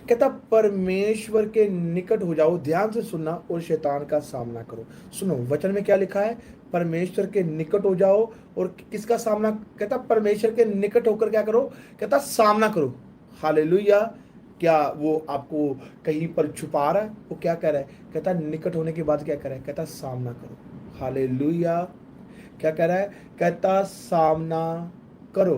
कहता परमेश्वर के निकट हो जाओ, ध्यान से सुनना, और शैतान का सामना करो। सुनो वचन में क्या लिखा है, परमेश्वर के निकट हो जाओ और किसका सामना, कहता परमेश्वर के निकट होकर क्या करो, कहता सामना करो। हालेलुया। क्या वो आपको कहीं पर छुपा रहा है, वो क्या कह रहा है, कहता निकट होने के बाद क्या कह रहा है, कहता सामना करो। हालेलुया। क्या कह रहा है, कहता सामना करो,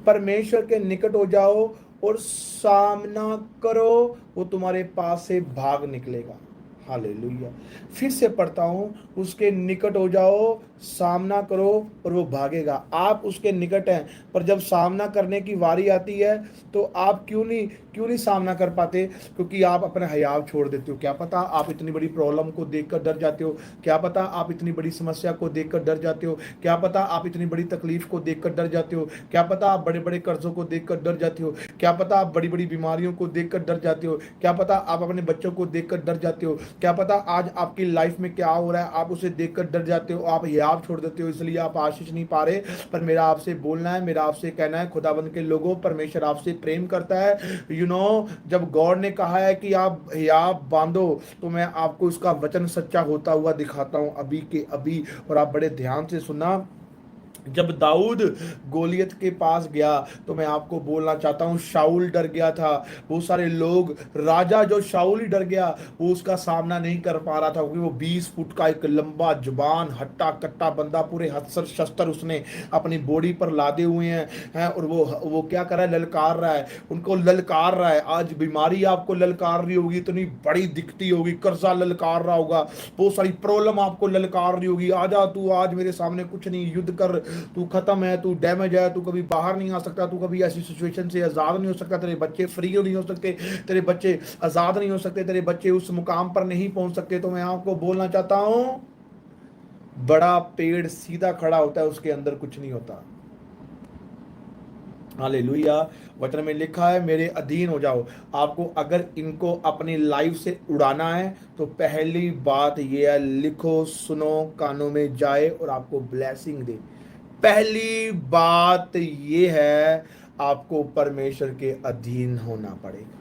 परमेश्वर के निकट हो जाओ और सामना करो, वो तुम्हारे पास से भाग निकलेगा। हालेलुया। फिर से पढ़ता हूं, उसके निकट हो जाओ, सामना करो और वो भागेगा। आप उसके निकट हैं, पर जब सामना करने की बारी आती है तो आप क्यों नहीं सामना कर पाते, क्योंकि आप अपने हयाव छोड़ देते हो। क्या पता आप इतनी बड़ी प्रॉब्लम को देखकर डर जाते हो, क्या पता आप इतनी बड़ी समस्या को देखकर डर जाते हो, क्या पता आप इतनी बड़ी तकलीफ को देखकर डर जाते हो, क्या पता आप बड़े बड़े कर्जों को देखकर डर जाते हो, क्या पता आप बड़ी बड़ी बीमारियों को देखकर डर जाते हो, क्या पता आप अपने बच्चों को देखकर डर जाते हो, क्या पता आज आपकी लाइफ में क्या हो रहा है आप उसे देखकर डर जाते हो, आप हियाव छोड़ देते हो, इसलिए आप आशीष नहीं पा रहे। पर मेरा आपसे बोलना है, मेरा आपसे कहना है, खुदाबंद के लोगों, परमेश्वर आपसे प्रेम करता है। जब गॉड ने कहा है कि आप हियाव बांधो, तो मैं आपको उसका वचन सच्चा होता हुआ दिखाता हूं अभी के अभी, और आप बड़े ध्यान से सुनना। जब दाऊद गोलियत के पास गया, तो मैं आपको बोलना चाहता हूं, शाऊल डर गया था। बहुत सारे लोग, राजा जो शाऊल ही डर गया, वो उसका सामना नहीं कर पा रहा था, क्योंकि वो 20 फुट का एक लंबा जुबान हट्टा कट्टा बंदा, पूरे हथसर शस्त्र उसने अपनी बॉडी पर लादे हुए हैं, और वो क्या कर रहा है, ललकार रहा है, उनको ललकार रहा है। आज बीमारी आपको ललकार रही होगी, इतनी बड़ी दिखती होगी, कर्जा ललकार रहा होगा, बहुत सारी प्रॉब्लम आपको ललकार रही होगी, आजा तू आज मेरे सामने, कुछ नहीं, युद्ध कर, तू खत्म है, तू डैमेज है, तू कभी बाहर नहीं आ सकता, तू कभी ऐसी सिचुएशन से आजाद नहीं हो सकता, तेरे बच्चे फ्री नहीं हो सकते, तेरे बच्चे आजाद नहीं हो सकते, तेरे बच्चे उस मुकाम पर नहीं पहुंच सकते। तो मैं आपको बोलना चाहता हूं, बड़ा पेड़ सीधा खड़ा होता है, उसके अंदर कुछ नहीं होता। हालेलुया। वचन में लिखा है, मेरे अधीन हो जाओ। आपको अगर इनको अपनी लाइफ से उड़ाना है, तो पहली बात यह है, लिखो, सुनो, कानों में जाए और आपको ब्लेसिंग दे। पहली बात यह है, आपको परमेश्वर के अधीन होना पड़ेगा।